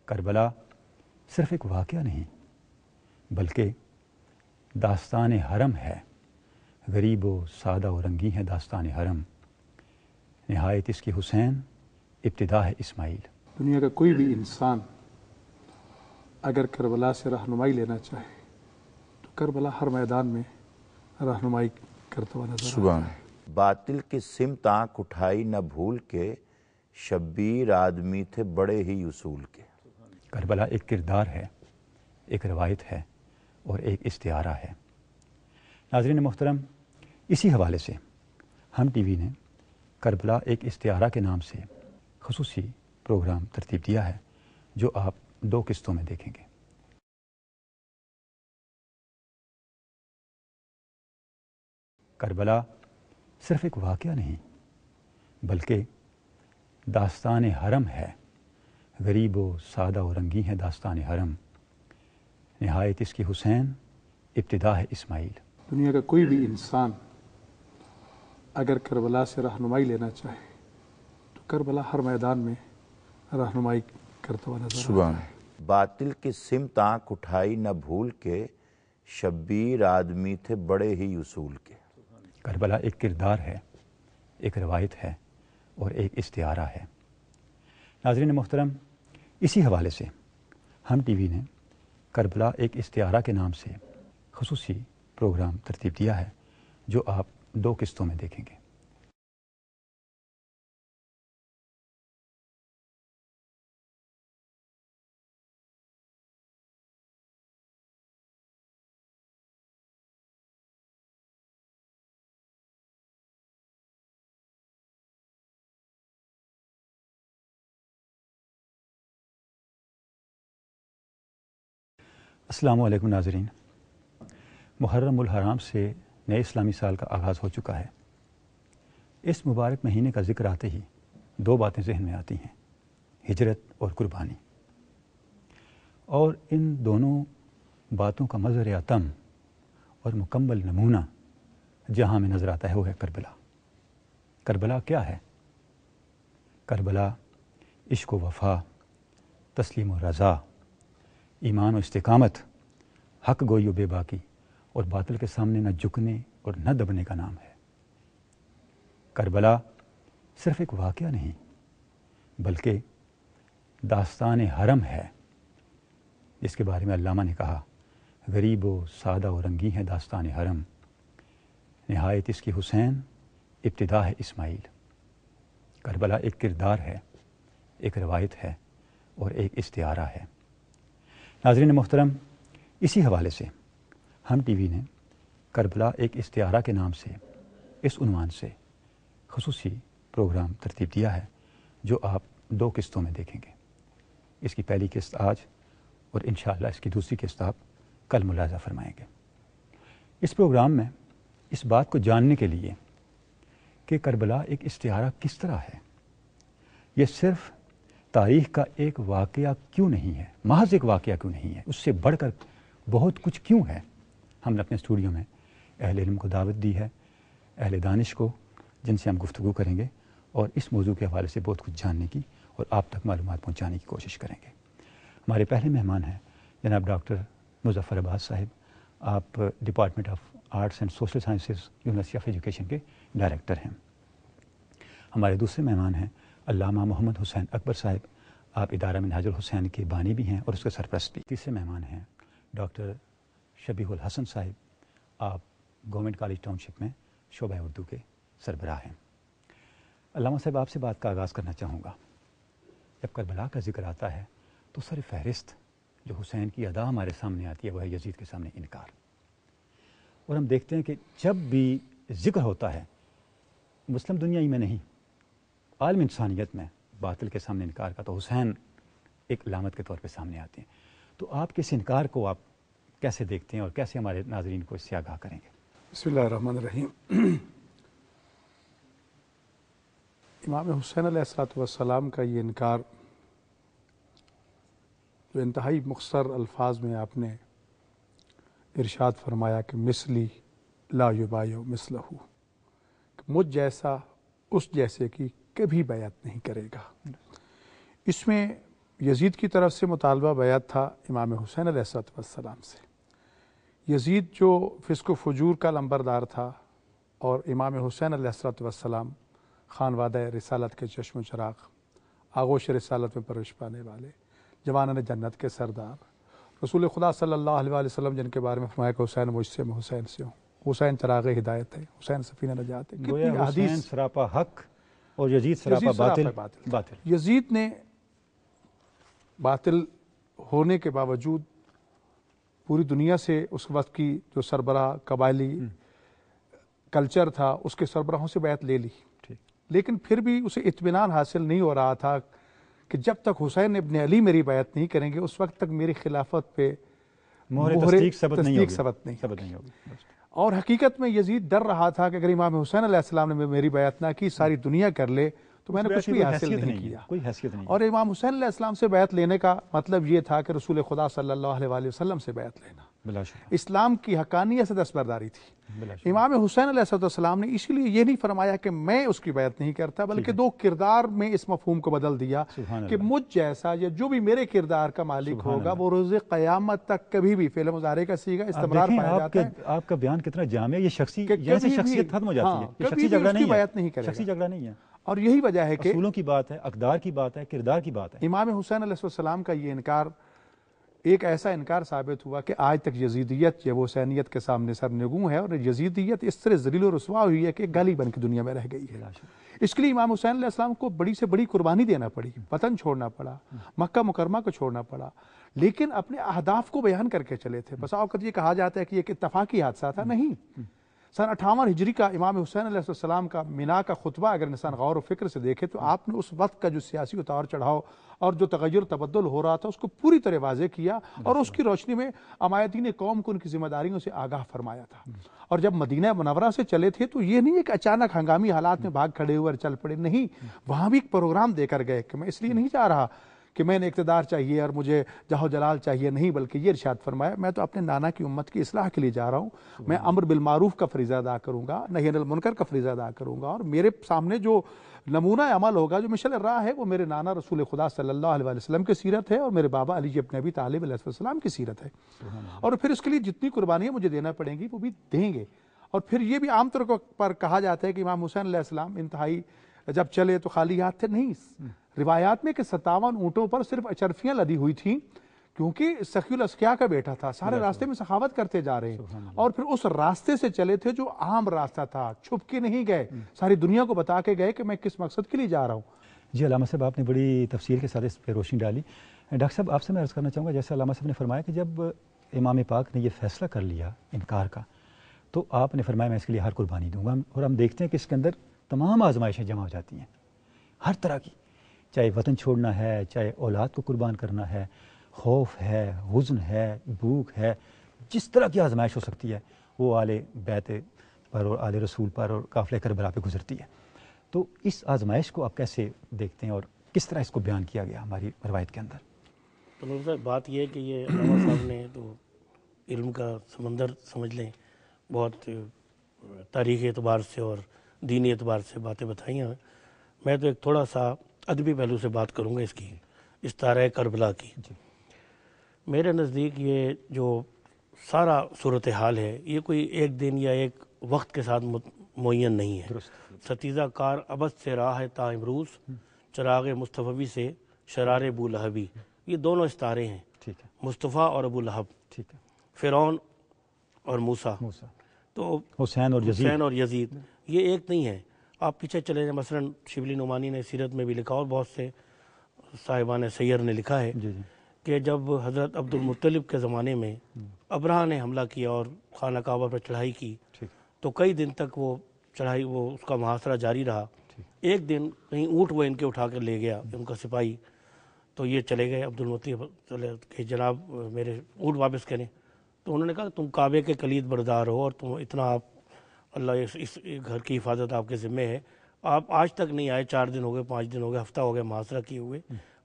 کربلا صرف ایک واقعہ نہیں بلکہ داستان حرم ہے. غریب و سادہ و رنگی ہے داستان حرم. نہایت اس کی حسین، ابتدا ہے اسماعیل. دنیا کا کوئی بھی انسان اگر کربلا سے رہنمائی لینا چاہے تو کربلا ہر میدان میں رہنمائی کرتا ہوا نظر آتا ہے. باطل کی سمت آنکھ اٹھائی نہ بھول کے، شبیر آدمی تھے بڑے ہی اصول کے. کربلا ایک کردار ہے، ایک روایت ہے اور ایک استعارہ ہے. ناظرین محترم، اسی حوالے سے ہم ٹی وی نے کربلا ایک استعارہ کے نام سے خصوصی پروگرام ترتیب دیا ہے جو آپ 2 قسطوں میں دیکھیں گے. کربلا صرف ایک واقعہ نہیں بلکہ داستان حرم ہے. غریب و سادہ و رنگی ہے داستان حرم. نہایت اس کی حسین، ابتدا ہے اسماعیل. دنیا کا کوئی بھی انسان اگر کربلا سے رہنمائی لینا چاہے تو کربلا ہر میدان میں رہنمائی کرتا ہوا نظر آتا ہے. باطل کی سمت آنکھ اٹھائی نہ بھول کے، شبیر آدمی تھے بڑے ہی اصول کے. کربلا ایک کردار ہے، ایک روایت ہے اور ایک استعارہ ہے. ناظرین محترم، اسی حوالے سے ہم ٹی وی نے کربلا ایک استعارہ کے نام سے خصوصی پروگرام ترتیب دیا ہے جو آپ 2 قسطوں میں دیکھیں گے. السلام علیکم ناظرین. محرم الحرام سے نئے اسلامی سال کا آغاز ہو چکا ہے. اس مبارک مہینے کا ذکر آتے ہی 2 باتیں ذہن میں آتی ہیں: ہجرت اور قربانی. اور ان دونوں باتوں کا مظہر اتم اور مکمل نمونہ جہاں میں نظر آتا ہے وہ ہے کربلا. کربلا کیا ہے؟ کربلا عشق و وفا، تسلیم و رضا، ایمان و استقامت، حق گوئی و بے باکی اور باطل کے سامنے نہ جھکنے اور نہ دبنے کا نام ہے. کربلا صرف ایک واقعہ نہیں بلکہ داستان حرم ہے جس کے بارے میں علامہ نے کہا: غریب و سادہ و رنگی ہے داستان حرم. نہایت اس کی حسین، ابتدا ہے اسماعیل. کربلا ایک کردار ہے، ایک روایت ہے اور ایک استعارہ ہے. ناظرین محترم، اسی حوالے سے ہم ٹی وی نے کربلا ایک استعارہ کے نام سے اس عنوان سے خصوصی پروگرام ترتیب دیا ہے جو آپ 2 قسطوں میں دیکھیں گے. اس کی پہلی قسط آج اور انشاءاللہ اس کی دوسری قسط آپ کل ملاحظہ فرمائیں گے. اس پروگرام میں اس بات کو جاننے کے لیے کہ کربلا ایک استعارہ کس طرح ہے، یہ صرف تاریخ کا ایک واقعہ کیوں نہیں ہے، محض ایک واقعہ کیوں نہیں ہے، اس سے بڑھ کر بہت کچھ کیوں ہے، ہم نے اپنے اسٹوڈیو میں اہل علم کو دعوت دی ہے، اہل دانش کو، جن سے ہم گفتگو کریں گے اور اس موضوع کے حوالے سے بہت کچھ جاننے کی اور آپ تک معلومات پہنچانے کی کوشش کریں گے. ہمارے پہلے مہمان ہیں جناب ڈاکٹر مظفر عباس صاحب. آپ department of arts and social sciences university of education کے ڈائریکٹر ہیں. ہمارے دوسرے مہمان ہیں علامہ محمد حسین اکبر صاحب. آپ ادارہ منہاج الحسین کے بانی بھی ہیں اور اس کے سرپرست بھی. تیسرے مہمان ہیں ڈاکٹر شبیح الحسن صاحب. آپ گورنمنٹ کالج ٹاؤن شپ میں شعبہ اردو کے سربراہ ہیں. علامہ صاحب، آپ سے بات کا آغاز کرنا چاہوں گا. جب کربلا کا ذکر آتا ہے تو سر فہرست جو حسین کی ادا ہمارے سامنے آتی ہے وہ ہے یزید کے سامنے انکار. اور ہم دیکھتے ہیں کہ جب بھی ذکر ہوتا ہے مسلم دنیا ہی میں نہیں، عالم انسانیت میں باطل کے سامنے انکار کا، تو حسین ایک علامت کے طور پہ سامنے آتے ہیں. تو آپ کے اس انکار کو آپ کیسے دیکھتے ہیں اور کیسے ہمارے ناظرین کو اس سے آگاہ کریں گے؟ بسم اللہ الرحمن الرحیم. امام حسین علیہ السلام کا یہ انکار جو انتہائی مختصر الفاظ میں آپ نے ارشاد فرمایا کہ مثلی لا یبایع مثلہ، کہ مجھ جیسا اس جیسے کی کبھی بیعت نہیں کرے گا، اس میں یزید کی طرف سے مطالبہ بیعت تھا امام حسین علیہ السلام سے۔ یزید جو فسق و فجور کا لمبردار تھا اور امام حسین علیہ السلام خانوادہ رسالت کے چشم و چراغ، آغوش رسالت میں پرورش پانے والے، جوانان جنت کے سردار، رسول خدا صلی اللہ علیہ وسلم جن کے بارے میں فرمایا کہ حسین مجھ سے، میں حسین سے ہوں، حسین چراغ ہدایت ہے، حسین سفینہ نجات ہے، گویا حسین سراپا حق اور یزید سراپا باطل۔ یزید نے باطل ہونے کے باوجود پوری دنیا سے اس وقت کی جو سربراہ قبائلی کلچر تھا اس کے سربراہوں سے بیعت لے لی، لیکن پھر بھی اسے اطمینان حاصل نہیں ہو رہا تھا کہ جب تک حسین ابن علی میری بیعت نہیں کریں گے اس وقت تک میری خلافت پہ مہر تصدیق ثبت نہیں ہوگی۔ اور حقیقت میں یزید ڈر رہا تھا کہ اگر امام حسین علیہ السلام نے میری بیعت نہ کی، ساری دنیا کر لے تو میں نے کچھ بھی حاصل نہیں کیا، کوئی حیثیت نہیں۔ اور امام حسین علیہ السلام سے بیعت لینے کا مطلب یہ تھا کہ رسول خدا صلی اللہ علیہ وسلم سے بیعت لینا، اسلام کی حقانیت سے دستبرداری تھی۔ امام حسین علیہ السلام نے اسی لیے یہ نہیں فرمایا کہ میں اس کی بیعت نہیں کرتا، بلکہ دو کردار میں اس مفہوم کو بدل دیا کہ مجھ جیسا یا جو بھی میرے کردار کا مالک ہوگا وہ روز قیامت تک کبھی بھی فعل مضارع کا صیغہ استمرار پایا جاتا ہے۔ آپ کا بیان کتنا جامع، یہ شخصیت ختم ہو جاتی ہے، یہ شخصی جھگڑا نہیں ہے، اور یہی وجہ ہے کہ اصولوں کی بات ہے، اقدار کی بات ہے، کردار کی بات ہے۔ امام حسین علیہ السلام کا یہ انکار ایک ایسا انکار ثابت ہوا کہ آج تک یزیدیت یا حسینیت کے سامنے سرنگوں ہے، اور یزیدیت اس طرح ذلیل و رسوا ہوئی ہے کہ گالی بن کے دنیا میں رہ گئی ہے۔ اس کے لیے امام حسین علیہ السلام کو بڑی سے بڑی قربانی دینا پڑی، وطن چھوڑنا پڑا، مکہ مکرمہ کو چھوڑنا پڑا، لیکن اپنے اہداف کو بیان کر کے چلے تھے۔ بس اوقات یہ کہا جاتا ہے کہ یہ ایک اتفاقی حادثہ تھا، نہیں۔ سن 58 ہجری کا امام حسین علیہ السلام کا مینا کا خطبہ اگر انسان غور و فکر سے دیکھے تو آپ نے اس وقت کا جو سیاسی اتار چڑھاؤ اور جو تغیر تبدل ہو رہا تھا اس کو پوری طرح واضح کیا، اور اس کی روشنی میں عمایتین قوم کو ان کی ذمہ داریوں سے آگاہ فرمایا تھا۔ اور جب مدینہ منورہ سے چلے تھے تو یہ نہیں ایک اچانک ہنگامی حالات میں بھاگ کھڑے ہوئے اور چل پڑے، نہیں، وہاں بھی ایک پروگرام دے کر گئے کہ میں اس لیے نہیں چاہ رہا کہ میں نے اقتدار چاہیے اور مجھے جاہ و جلال چاہیے، نہیں، بلکہ یہ ارشاد فرمایا میں تو اپنے نانا کی امت کی اصلاح کے لیے جا رہا ہوں، میں امر بالمعروف کا فریضہ ادا کروں گا، نہی عن المنکر کا فریضہ ادا کروں گا، اور میرے سامنے جو نمونہ عمل ہوگا، جو مشعل راہ ہے، وہ میرے نانا رسول خدا صلی اللہ علیہ وسلم کی سیرت ہے اور میرے بابا علی ابن ابی طالب علیہ السلام کی سیرت ہے، اور پھر اس کے لیے جتنی قربانیاں مجھے دینا پڑیں گی وہ بھی دیں گے۔ اور پھر یہ بھی عام طور پر کہا جاتا ہے کہ امام حسین علیہ السلام انتہائی جب چلے تو خالی ہاتھ تھے، نہیں، روایات میں کہ 57 اونٹوں پر صرف اچرفیاں لدی ہوئی تھیں، کیونکہ سخی الاسقیاء کا بیٹا تھا، سارے راستے میں سخاوت کرتے جا رہے ہیں، اور پھر اس راستے سے چلے تھے جو عام راستہ تھا، چھپ کے نہیں گئے، ساری دنیا کو بتا کے گئے کہ میں کس مقصد کے لیے جا رہا ہوں۔ جی علامہ صاحب، آپ نے بڑی تفصیل کے ساتھ اس پہ روشنی ڈالی۔ ڈاکٹر صاحب، آپ سے میں عرض کرنا چاہوں گا، جیسے علامہ صاحب نے فرمایا کہ جب امام پاک نے یہ فیصلہ کر لیا انکار کا، تو آپ نے فرمایا میں اس کے لیے ہر قربانی دوں گا، اور ہم دیکھتے ہیں کہ اس کے اندر تمام آزمائشیں جمع ہو جاتی ہیں، ہر طرح کی، چاہے وطن چھوڑنا ہے، چاہے اولاد کو قربان کرنا ہے، خوف ہے، حزن ہے، بھوک ہے، جس طرح کی آزمائش ہو سکتی ہے وہ آل بیت پر اور آل رسول پر اور قافلہ کربلا پہ گزرتی ہے۔ تو اس آزمائش کو آپ کیسے دیکھتے ہیں اور کس طرح اس کو بیان کیا گیا ہماری روایت کے اندر؟ تو نور صاحب، بات یہ ہے کہ یہ علامہ صاحب نے تو علم کا سمندر سمجھ لیں، بہت تاریخی اعتبار سے اور دینی اعتبار سے باتیں بتائی ہیں۔ میں تو ایک تھوڑا سا ادبی پہلو سے بات کروں گا اس کی، استعارہ کربلا کی۔ میرے نزدیک یہ جو سارا صورتحال ہے یہ کوئی ایک دن یا ایک وقت کے ساتھ معین نہیں ہے۔ ستیزہ کار ابد سے راہ ہے تا امروز، چراغ مصطفی سے شرار ابو لہبی، یہ دونوں استعارے ہیں، مصطفیٰ اور ابو لہب، فرعون اور موسیٰ، تو حسین اور یزید یہ ایک نہیں ہے۔ آپ پیچھے چلے جائیں، مثلا شبلی نعمانی نے سیرت میں بھی لکھا اور بہت سے صاحبان سیر نے لکھا ہے کہ جب حضرت عبد المطلب کے زمانے میں ابرہہ نے حملہ کیا اور خانہ کعبہ پر چڑھائی کی تو کئی دن تک وہ چڑھائی اس کا محاصرہ جاری رہا۔ ایک دن کہیں اونٹ وہ ان کے اٹھا کر لے گیا ان کا سپاہی، تو یہ چلے گئے عبد المطلب کہ جناب میرے اونٹ واپس کریں، تو انہوں نے کہا تم کعبے کے کلید بردار ہو اور تم اتنا آپ اللہ اس گھر کی حفاظت آپ کے ذمہ ہے، آپ آج تک نہیں آئے، 4 دن ہو گئے، 5 دن ہو گئے، ہفتہ ہو گیا محاصرہ کیے ہوئے،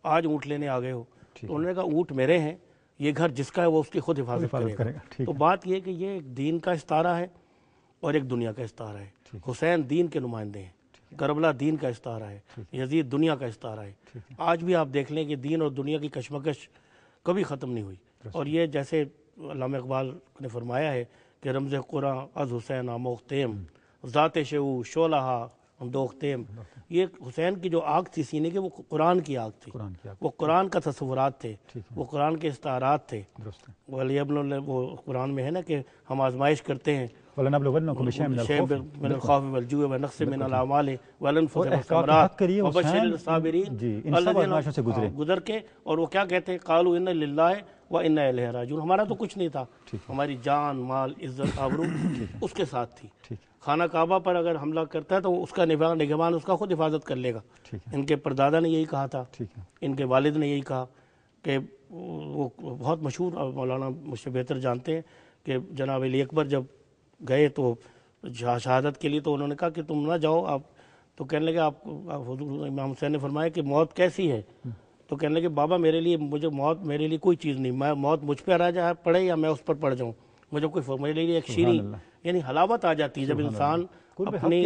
آج اونٹ لینے آ گئے ہو۔ تو انہوں نے کہا اونٹ میرے ہیں، یہ گھر جس کا ہے وہ اس کی خود حفاظت کرے گا۔ تو بات یہ کہ یہ ایک دین کا استعارہ ہے اور ایک دنیا کا استعارہ ہے۔ حسین دین کے نمائندے ہیں، کربلا دین کا استعارہ ہے، یزید دنیا کا استعارہ ہے۔ آج بھی آپ دیکھ لیں کہ دین اور دنیا کی کشمکش کبھی ختم نہیں ہوئی، اور یہ جیسے علامہ اقبال نے فرمایا ہے کہ رمز قرآن از حسین آموختیم ذات شعو شعلہ اندوختیم، یہ حسین کی جو آگ تھی سینے کے وہ قرآن کی آگ تھی، وہ قرآن کا تصورات تھے، وہ قرآن کے استعارات تھے۔ وَلْيَبْلُ وہ قرآن میں ہے نا کہ ہم آزمائش کرتے ہیں وَلَنَبْلُوَنَّكُم بِشَيْءٍ من الخوف والجوع ونقص من الأعمال والأنفس احقاق والثمرات حق کریے وبشر حسین، الصابرین جی ان سب آزمائشوں سے گزرے، گزر کے، اور وہ کیا کہتے ہیں قالوا انا للہ وانا الیہ راجعون، ہمارا تو کچھ نہیں تھا، ہماری جان مال عزت آبرو اس کے ساتھ تھی۔ خانہ کعبہ پر اگر حملہ کرتا ہے تو اس کا نگہبان اس کا خود حفاظت کر لے گا۔ ان کے پردادا نے یہی کہا تھا، ان کے والد نے یہی کہا کہ وہ بہت مشہور، مولانا مجھ سے بہتر جانتے ہیں کہ جناب علی اکبر جب گئے تو شہادت کے لیے تو انہوں نے کہا کہ تم نہ جاؤ آپ، تو کہنے لگے آپ حضور امام حسین نے فرمایا کہ موت کیسی ہے، تو کہنے لگے بابا میرے لیے موت میرے لیے کوئی چیز نہیں، میں موت مجھ پہ آ جائے پڑے یا میں اس پر پڑ جاؤں، مجھے کوئی میرے لیے ایک شیریں یعنی حلاوت آ جاتی ہے جب انسان اپنی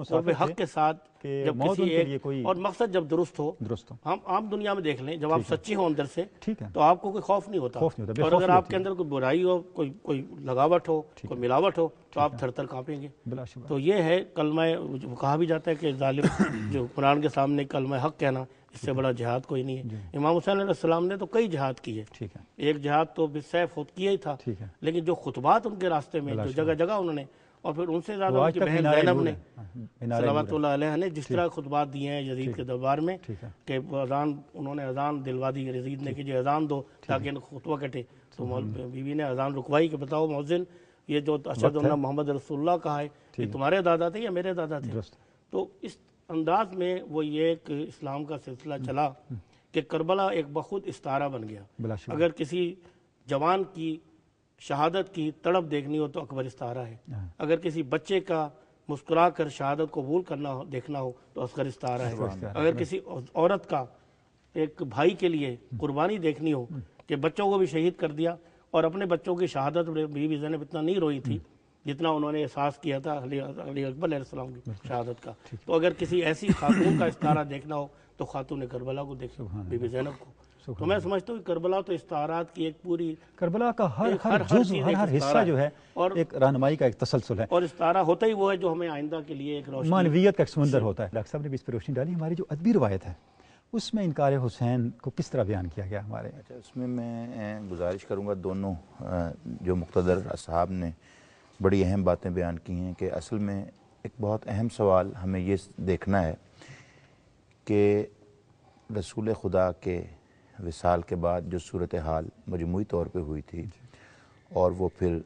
قرب حق کے ساتھ جب کسی ایک اور مقصد جب درست ہو۔ ہم عام دنیا میں دیکھ لیں جب آپ سچی ہوں اندر سے تو آپ کو کوئی خوف نہیں ہوتا، اور اگر آپ کے اندر کوئی برائی ہو، کوئی لگاوٹ ہو، کوئی ملاوٹ ہو تو آپ تھر تھر کانپیں گے۔ تو یہ ہے کلمہ، کہا بھی جاتا ہے کہ ظالم جو قرآن کے سامنے کلمہ حق کہنا، اس سے بڑا جہاد کوئی نہیں ہے۔ امام حسین علیہ السلام نے تو کئی جہاد کیے، ایک جہاد تو بالسیف خود کیا ہی تھا، لیکن جو خطبات ان کے راستے میں جو جگہ جگہ انہوں نے، اور پھر ان سے زیادہ ان کی بہن زینب نے صلوات اللہ علیہ نے جس طرح خطبات دیے ہیں یزید کے دربار میں کہ اذان، انہوں نے اذان دلوا دی یزید نے کہ جو اذان دو تاکہ خطبہ کٹے، تو بیوی نے اذان رکوائی کہ بتاؤ مؤذن یہ جو اشہد ان محمد رسول اللہ کہا ہے یہ تمہارے دادا تھے یا میرے دادا تھے؟ تو اس انداز میں وہ یہ ایک اسلام کا سلسلہ چلا کہ کربلا ایک بخود استعارہ بن گیا۔ اگر کسی جوان کی شہادت کی تڑپ دیکھنی ہو تو اکبر استعارہ ہے، اگر کسی بچے کا مسکرا کر شہادت قبول کرنا ہو دیکھنا ہو تو اصغر استعارہ ہے، اگر کسی عورت کا ایک بھائی کے لیے قربانی دیکھنی ہو کہ بچوں کو بھی شہید کر دیا، اور اپنے بچوں کی شہادت بی بی زینب اتنا نہیں روئی تھی جتنا انہوں نے احساس کیا تھا علی اکبر علیہ السلام کی شہادت کا، تو اگر کسی ایسی خاتون کا استعارہ دیکھنا ہو تو خاتون کربلا کو دیکھیں، بی بی زینب کو۔ تو میں سمجھتا ہوں کہ کربلا تو استعارات کی ایک پوری، کربلا کا ہر جزو، ہر حصہ جو ہے ایک رہنمائی کا ایک تسلسل ہے، اور استعارہ ہوتا ہی وہ ہے جو ہمیں آئندہ کے لیے ایک روشنی، معنویت کا ایک سمندر ہوتا ہے۔ ڈاکٹر صاحب نے بھی اس پہ روشنی ڈالی۔ ہماری جو ادبی روایت ہے اس میں انکار حسین کو کس طرح بیان کیا گیا ہمارے؟ اچھا، اس میں گزارش کروں گا، دونوں جو مقتدر اصحاب نے بڑی اہم باتیں بیان کی ہیں کہ اصل میں ایک بہت اہم سوال ہمیں یہ دیکھنا ہے کہ رسول خدا کے وصال کے بعد جو صورتحال مجموعی طور پہ ہوئی تھی اور وہ پھر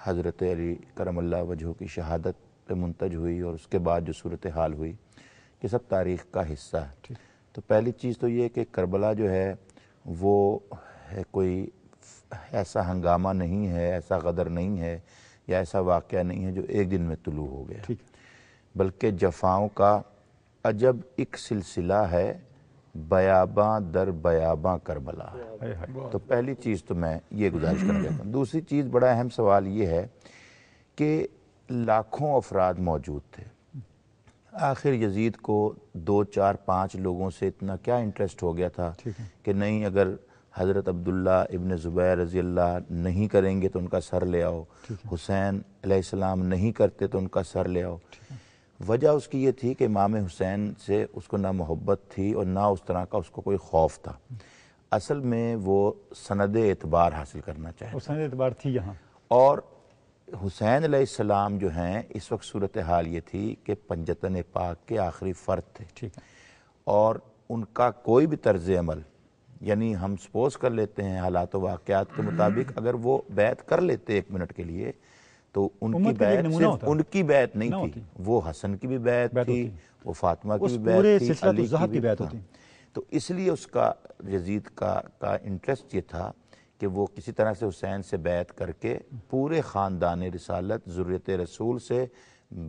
حضرت علی کرم اللہ وجہہ کی شہادت پہ منتج ہوئی، اور اس کے بعد جو صورتحال ہوئی، یہ سب تاریخ کا حصہ ہے۔ تو پہلی چیز تو یہ کہ کربلا جو ہے وہ کوئی ایسا ہنگامہ نہیں ہے، ایسا غدر نہیں ہے، یا ایسا واقعہ نہیں ہے جو ایک دن میں طلوع ہو گیا، بلکہ جفاؤں کا عجب ایک سلسلہ ہے، بیاباں در بیاباں کربلا۔ تو پہلی چیز تو میں یہ گزارش کرنا چاہتا ہوں۔ دوسری چیز، بڑا اہم سوال یہ ہے کہ لاکھوں افراد موجود تھے، آخر یزید کو 2 4 5 لوگوں سے اتنا کیا انٹرسٹ ہو گیا تھا کہ نہیں، اگر حضرت عبداللہ ابن زبیر رضی اللہ نہیں کریں گے تو ان کا سر لے آؤ، حسین علیہ السلام نہیں کرتے تو ان کا سر لے آؤ۔ وجہ اس کی یہ تھی کہ امام حسین سے اس کو نہ محبت تھی اور نہ اس طرح کا اس کو کوئی خوف تھا، اصل میں وہ سند اعتبار حاصل کرنا چاہتا، سند اعتبار تھی یہاں۔ اور حسین علیہ السلام جو ہیں اس وقت صورتحال یہ تھی کہ پنجتن پاک کے آخری فرد تھے، اور ان کا کوئی بھی طرز عمل، یعنی ہم سپوز کر لیتے ہیں حالات و واقعات کے مطابق اگر وہ بیعت کر لیتے 1 منٹ کے لیے تو ان کی بیعت صرف ان کی بیعت نہیں تھی، وہ حسن کی بھی بیعت تھی، وہ فاطمہ کی بھی بیعت تھی، علی کی بھی بیعت تھی۔ تو اس لیے اس کا یزید کا انٹرسٹ یہ تھا کہ وہ کسی طرح سے حسین سے بیعت کر کے پورے خاندان رسالت ذریت رسول سے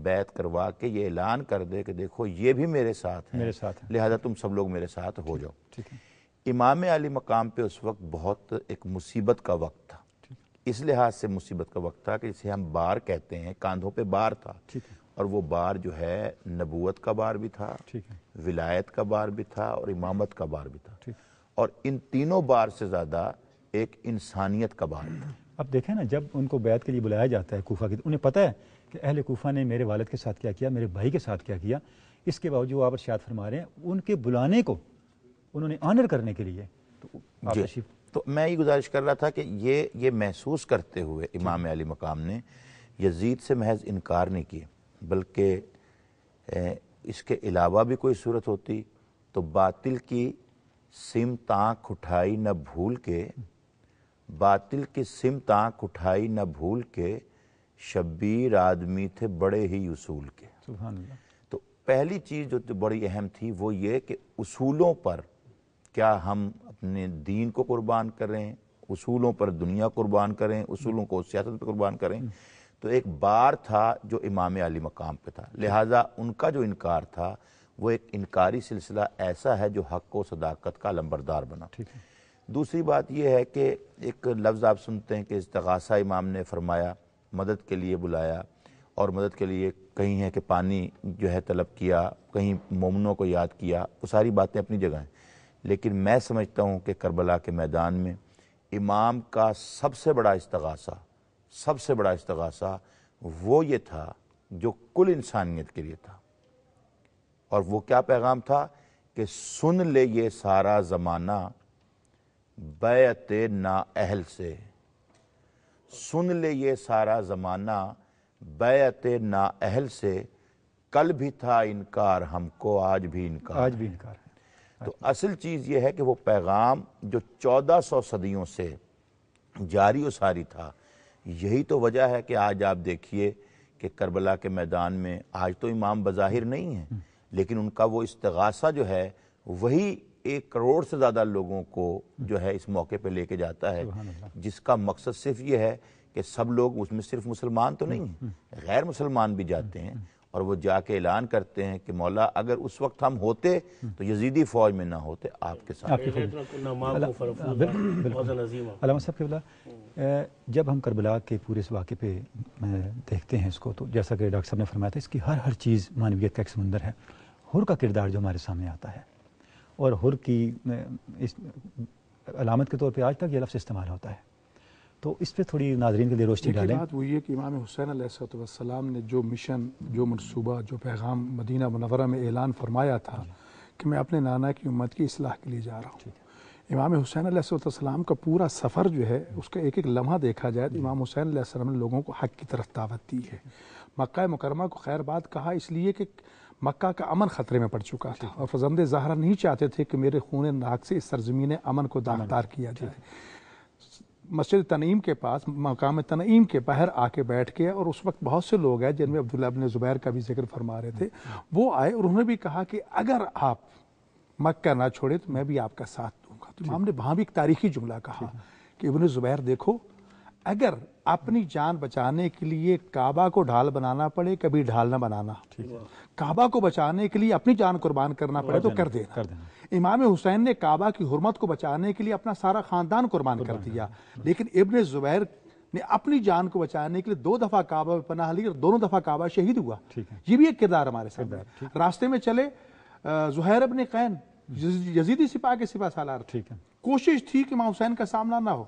بیعت کروا کے یہ اعلان کر دے کہ دیکھو یہ بھی میرے ساتھ ہیں، لہذا تم سب لوگ میرے ساتھ ہو جاؤ۔ امام علی مقام پہ اس وقت بہت ایک مصیبت کا وقت تھا، اس لحاظ سے مصیبت کا وقت تھا کہ جسے ہم بار کہتے ہیں، کاندھوں پہ بار تھا، اور وہ بار جو ہے نبوت کا بار بھی تھا، ولایت کا بار بھی تھا، اور امامت کا بار بھی تھا، اور ان تینوں بار سے زیادہ ایک انسانیت کا بار تھا۔ اب دیکھیں نا، جب ان کو بیعت کے لیے بلایا جاتا ہے کوفہ کی، انہیں پتہ ہے کہ اہل کوفہ نے میرے والد کے ساتھ کیا کیا، میرے بھائی کے ساتھ کیا کیا، اس کے باوجود آپ ارشاد فرما رہے ہیں ان کے بلانے کو انہوں نے آنر کرنے کے لیے تو میں یہ گزارش کر رہا تھا کہ یہ محسوس کرتے ہوئے امام علی مقام نے یزید سے محض انکار نہیں کیا، بلکہ اس کے علاوہ بھی کوئی صورت ہوتی تو باطل کی سمت آنکھ اٹھائی نہ بھول کے، باطل کی سمت آنکھ اٹھائی نہ بھول کے، شبیر آدمی تھے بڑے ہی اصول کے۔ سبحان اللہ۔ تو پہلی چیز جو بڑی اہم تھی وہ یہ کہ اصولوں پر کیا ہم اپنے دین کو قربان کریں، اصولوں پر دنیا قربان کریں، اصولوں کو سیاست پر قربان کریں۔ تو ایک بار تھا جو امام علی مقام پہ تھا، لہٰذا ان کا جو انکار تھا وہ ایک انکاری سلسلہ ایسا ہے جو حق و صداقت کا علمبردار بنا۔ دوسری بات یہ ہے کہ ایک لفظ آپ سنتے ہیں کہ استغاثہ امام نے فرمایا، مدد کے لیے بلایا، اور مدد کے لیے کہیں ہے کہ پانی جو ہے طلب کیا، کہیں مومنوں کو یاد کیا، وہ ساری باتیں اپنی جگہ ہیں، لیکن میں سمجھتا ہوں کہ کربلا کے میدان میں امام کا سب سے بڑا استغاثہ وہ یہ تھا جو کل انسانیت کے لیے تھا، اور وہ کیا پیغام تھا کہ سن لے یہ سارا زمانہ بیعت نااہل سے، سن لے یہ سارا زمانہ بیعت نااہل سے، کل بھی تھا انکار ہم کو آج بھی انکار ہے۔ تو اصل چیز یہ ہے کہ وہ پیغام جو 1400 صدیوں سے جاری و ساری تھا، یہی تو وجہ ہے کہ آج آپ دیکھیے کہ کربلا کے میدان میں آج تو امام بظاہر نہیں ہیں، لیکن ان کا وہ استغاثہ جو ہے وہی 1 کروڑ سے زیادہ لوگوں کو جو ہے اس موقع پہ لے کے جاتا ہے، جس کا مقصد صرف یہ ہے کہ سب لوگ، اس میں صرف مسلمان تو نہیں ہیں، غیر مسلمان بھی جاتے ہیں، اور وہ جا کے اعلان کرتے ہیں کہ مولا اگر اس وقت ہم ہوتے تو یزیدی فوج میں نہ ہوتے، آپ کے ساتھ۔ علامہ صاحب قبلہ، جب ہم کربلا کے پورے اس واقعے پہ دیکھتے ہیں اس کو، تو جیسا کہ ڈاکٹر صاحب نے فرمایا تھا، اس کی ہر چیز معنویت کا ایک سمندر ہے۔ حر کا کردار جو ہمارے سامنے آتا ہے، اور حر کی اس علامت کے طور پہ آج تک یہ لفظ استعمال ہوتا ہے، تو اس پہ تھوڑی ناظرین کے لیے روشنی ڈالیں۔ بات وہ یہ کہ امام حسین علیہ السلام نے جو مشن، جو منصوبہ، جو پیغام مدینہ منورہ میں اعلان فرمایا تھا کہ میں اپنے نانا کی امت کی اصلاح کے لیے جا رہا ہوں۔ امام حسین علیہ السلام کا پورا سفر جو ہے، اس کا ایک ایک لمحہ دیکھا جائے تو امام حسین علیہ السلام نے لوگوں کو حق کی طرف دعوت دی ہے۔ مکہ مکرمہ کو خیر بات کہا اس لیے کہ مکہ کا امن خطرے میں پڑ چکا تھا، اور فرزند زہرا نہیں چاہتے تھے کہ میرے خون ناک سے اس سرزمین امن کو داغدار کیا جائے۔ مسجد تنعیم کے پاس، مقام تنعیم کے باہر آ کے بیٹھ کے، اور اس وقت بہت سے لوگ ہیں جن میں عبداللہ ابن زبیر کا بھی ذکر فرما رہے تھے، وہ آئے اور انہوں نے بھی کہا کہ اگر آپ مکہ نہ چھوڑے تو میں بھی آپ کا ساتھ دوں گا۔ تو امام نے وہاں بھی ایک تاریخی جملہ کہا کہ ابن زبیر دیکھو، اگر اپنی جان بچانے کے لیے کعبہ کو ڈھال بنانا پڑے کبھی ڈھال نہ بنانا، کعبہ کو بچانے کے لیے اپنی جان قربان کرنا پڑے تو کر دینا۔ امام حسین نے کعبہ کی حرمت کو بچانے کے لیے اپنا سارا خاندان قربان کر دیا، لیکن ابن زبیر نے اپنی جان کو بچانے کے لیے 2 دفعہ کعبہ میں پناہ لی اور دونوں دفعہ کعبہ شہید ہوا۔ یہ بھی ایک کردار ہمارے سامنے۔ راستے میں چلے زہیر ابن قین یزیدی سپاہ کے سپہ سالار تھے، کوشش تھی کہ امام حسین کا سامنا نہ ہو،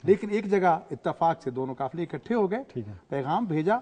لیکن ایک جگہ اتفاق سے دونوں قافلے اکٹھے ہو گئے، پیغام بھیجا۔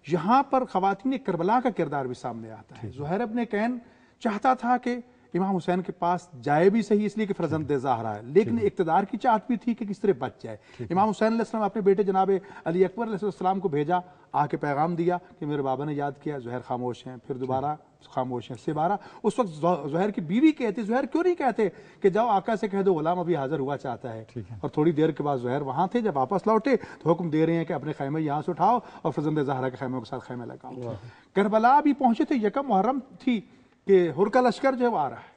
یہاں پر خواتین کربلا کا کردار بھی سامنے آتا ہے۔ زہیر ابن قین چاہتا تھا کہ امام حسین کے پاس جائے بھی صحیح اس لیے کہ فرزند زہرا ہے، لیکن اقتدار کی چاہت بھی تھی کہ کس طرح بچ جائے۔ امام حسین علیہ السلام اپنے بیٹے جناب علی اکبر علیہ السلام کو بھیجا، آ کے پیغام دیا کہ میرے بابا نے یاد کیا، زہیر خاموش ہیں، پھر دوبارہ خاموش ہیں، 12۔ اس وقت زہیر کی بیوی کہتی، زہیر کیوں نہیں کہتے کہ جاؤ آقا سے کہہ دو غلام ابھی حاضر ہوا چاہتا ہے، اور تھوڑی دیر کے بعد زہیر وہاں تھے، جب واپس لوٹے تو حکم دے رہے ہیں کہ اپنے خیمے یہاں سے اٹھاؤ اور فرزند زہرا کے خیموں کے ساتھ خیمے لگاؤ۔ کربلا بھی پہنچے تھے، یکم محرم تھی کہ حر کا لشکر جو آ رہا ہے،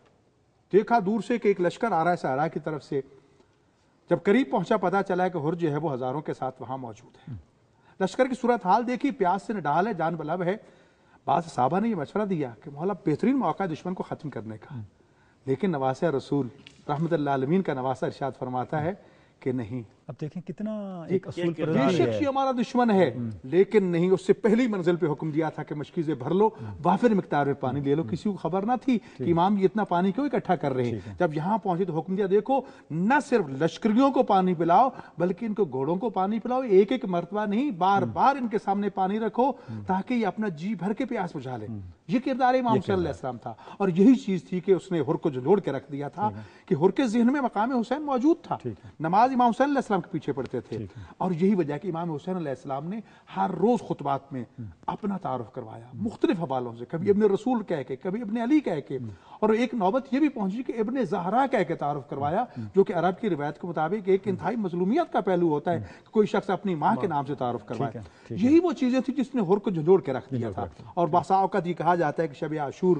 دیکھا دور سے کہ ایک لشکر آ رہا ہے صحرا کی طرف سے، جب قریب پہنچا پتا چلا کہ حر جو ہے وہ ہزاروں کے ساتھ وہاں موجود ہے۔ لشکر کی صورتحال دیکھی، پیاس سے نڈال ہے، جان بلب ہے۔ بعض صحابہ نے یہ مشورہ دیا کہ مولا بہترین موقع ہے دشمن کو ختم کرنے کا، لیکن نواسہ رسول رحمت اللہ عالمین کا نواسہ ارشاد فرماتا ہے کہ نہیں، اب دیکھیں کتنا ایک اصول پر بے شک یہ ہمارا دشمن ہے، لیکن نہیں، اس سے پہلی منزل پہ حکم دیا تھا کہ مشکیزیں بھر لو، وافر مقدار میں پانی لے لو. کسی کو خبر نہ تھی کہ امام یہ اتنا پانی کیوں اکٹھا کر رہے ہیں. جب یہاں پہنچے تو حکم دیا دیکھو نہ صرف لشکریوں کو پانی پلاؤ بلکہ ان کو گھوڑوں کو پانی پلاؤ، ایک ایک مرتبہ نہیں، بار بار ان کے سامنے پانی رکھو تاکہ یہ اپنا جی بھر کے پیاس بجھا لیں. یہ کردار امام صلی اللہ علیہ وسلم تھا، اور یہی چیز تھی کہ اس نے ہر کو جھلوڑ کے رکھ دیا تھا کہ ہر کے ذہن میں مقام حسین موجود تھا. نماز امام حسین علیہ السلام کے پیچھے پڑھتے تھے، اور یہی وجہ کہ امام حسین علیہ السلام نے ہر روز خطبات میں اپنا تعارف کروایا مختلف حوالوں سے، کبھی ابن رسول کہہ کے، کبھی ابن علی کہہ کے، اور ایک نوبت یہ بھی پہنچی کہ ابن زہرا کہہ کے تعارف کروایا، جو کہ عرب کی روایت کے مطابق ایک انتہائی مظلومیت کا پہلو ہوتا ہے کہ کوئی شخص اپنی ماں کے نام سے تعارف کروائے. یہی وہ چیزیں تھیں جس نے ہر کو جھنجھوڑ کے رکھ دیا تھا. اور بعض اوقات یہ کہا جاتا ہے کہ شب عاشور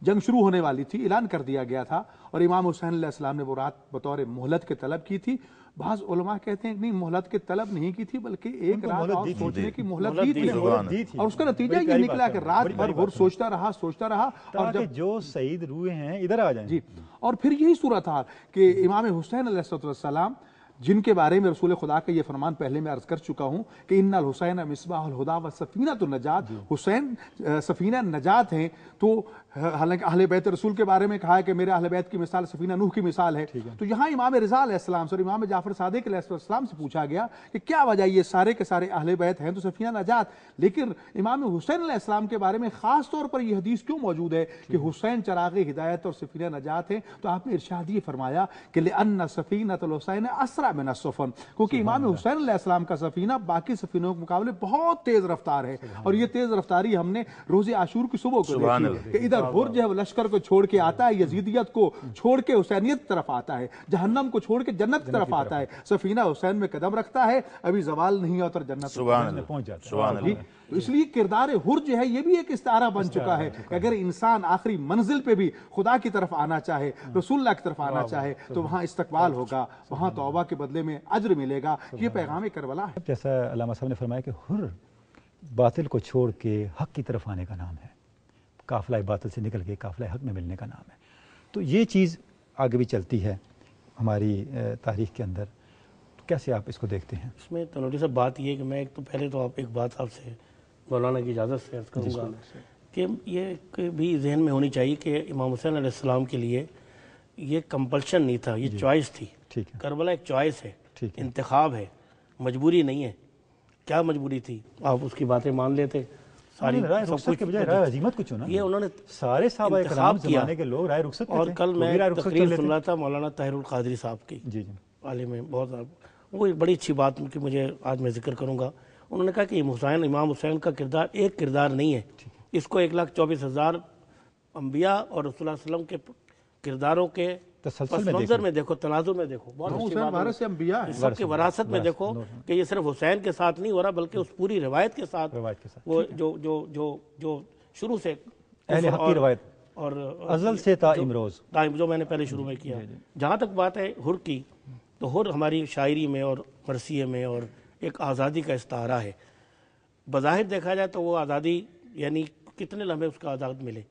جنگ شروع ہونے والی تھی، اعلان کر دیا گیا تھا، اور امام حسین علیہ السلام نے وہ رات بطور مہلت کے طلب کی تھی. بعض علماء کہتے ہیں نہیں، مہلت کے طلب نہیں کی تھی بلکہ ایک رات اور سوچنے کی مہلت دی تھی، اور اس کا نتیجہ یہ نکلا کہ رات بھر ہر سوچتا رہا اور جب جو شہید روئے ہیں ادھر آ جائیں. جی، اور پھر یہی صورت حال کہ امام حسین علیہ السلام جن کے بارے میں رسول خدا کا یہ فرمان پہلے میں عرض کر چکا ہوں کہ ان الحسین مصباح الہدا و سفینۃ النجات، حسین سفینہ نجات ہیں. تو حالانکہ اہل بیت رسول کے بارے میں کہا ہے کہ میرے اہل بیت کی مثال سفینہ نوح کی مثال ہے، تو یہاں امام رضا علیہ السلام سے اور امام جعفر صادق علیہ السلام سے پوچھا گیا کہ کیا وجہ یہ سارے کے سارے اہل بیت ہیں تو سفینہ نجات، لیکن امام حسین علیہ السلام کے بارے میں خاص طور پر یہ حدیث کیوں موجود ہے کہ حسین چراغ ہدایت اور سفینہ نجات ہیں؟ تو آپ نے ارشاد یہ فرمایا کہ لأن سفینہ الحسین اسرع من السفن، کیونکہ امام حسین علیہ السلام کا سفینہ باقی سفینوں کے مقابلے بہت تیز رفتار ہے. اور یہ تیز رفتاری ہم نے روز عاشور کی صبح کو دیکھی کہ ادھر ہر جو ہے وہ لشکر کو چھوڑ کے آتا ہے، یزیدیت کو چھوڑ کے حسینیت کی طرف آتا ہے، جہنم کو چھوڑ کے جنت کی طرف آتا ہے. سفینہ حسین میں قدم رکھتا ہے، ابھی زوال نہیں ہوتا اور جنت میں پہنچ جاتا ہے. تو اس لیے کردار ہر جو ہے یہ بھی ایک استعارہ بن چکا ہے کہ اگر انسان آخری منزل پہ بھی خدا کی طرف آنا چاہے، رسول اللہ کی طرف آنا چاہے، تو وہاں استقبال ہوگا، وہاں توبہ کے بدلے میں اجر ملے گا. یہ پیغام کربلا ہے. جیسا علامہ صاحب نے فرمایا کہ ہر باطل کو چھوڑ کے حق کی طرف آنے کا نام ہے، قافلہ باطل سے نکل کے قافلہ حق میں ملنے کا نام ہے. تو یہ چیز آگے بھی چلتی ہے ہماری تاریخ کے اندر. کیسے آپ اس کو دیکھتے ہیں؟ اس میں تنوری صاحب بات یہ ہے کہ میں ایک تو پہلے تو آپ ایک بات آپ سے مولانا کی اجازت سے عرض کروں گا کہ یہ بھی ذہن میں ہونی چاہیے کہ امام حسین علیہ السلام کے لیے یہ کمپلشن نہیں تھا، یہ چوائس تھی. کربلا ایک چوائس ہے، انتخاب ہے، مجبوری نہیں ہے. کیا مجبوری تھی؟ آپ اس کی باتیں مان لیتے، ساری رخصت کے بجائے رائے عزیمت کو چنا. یہ انہوں نے سارے صحابہ کرام زمانے کے لوگ رائے رخصت. اور کل میں تقریر سن رہا تھا مولانا طاہر القادری صاحب کی، عالم بہت، وہ بڑی اچھی بات کی مجھے آج میں ذکر کروں گا. انہوں نے کہا کہ امام حسین کا کردار ایک کردار نہیں ہے، اس کو 1,24,000 انبیاء اور رسول اللہ علیہ وسلم کے کرداروں کے پس منظر میں دیکھو، تناظر میں دیکھو، سب کے وراثت میں دیکھو کہ یہ صرف حسین کے ساتھ نہیں ہو رہا بلکہ اس پوری روایت کے ساتھ، وہ جو شروع سے اہل حق کی روایت اور ازل سے تا امروز، جو میں نے پہلے شروع میں کیا. جہاں تک بات ہے ہر کی، تو ہر ہماری شاعری میں اور مرثیے میں اور ایک آزادی کا استعارہ ہے. بظاہر دیکھا جائے تو وہ آزادی یعنی کتنے لمحے اس کا آزاد ملے،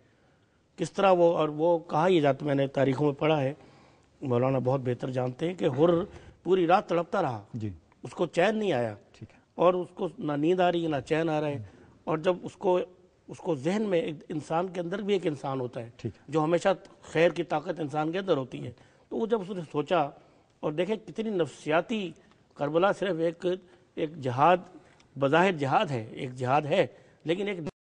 کس طرح وہ، اور وہ کہا یہ جاتا، میں نے تاریخوں میں پڑھا ہے، مولانا بہت بہتر جانتے ہیں کہ ہر پوری رات تڑپتا رہا، اس کو چین نہیں آیا، اور اس کو نہ نیند آ رہی ہے نہ چین آ رہا ہے. اور جب اس کو ذہن میں انسان کے اندر بھی ایک انسان ہوتا ہے جو ہمیشہ خیر کی طاقت انسان کے اندر ہوتی ہے، تو وہ جب اس نے سوچا، اور دیکھیں کتنی نفسیاتی، کربلا صرف ایک جہاد، بظاہر جہاد ہے، ایک جہاد ہے، لیکن ایک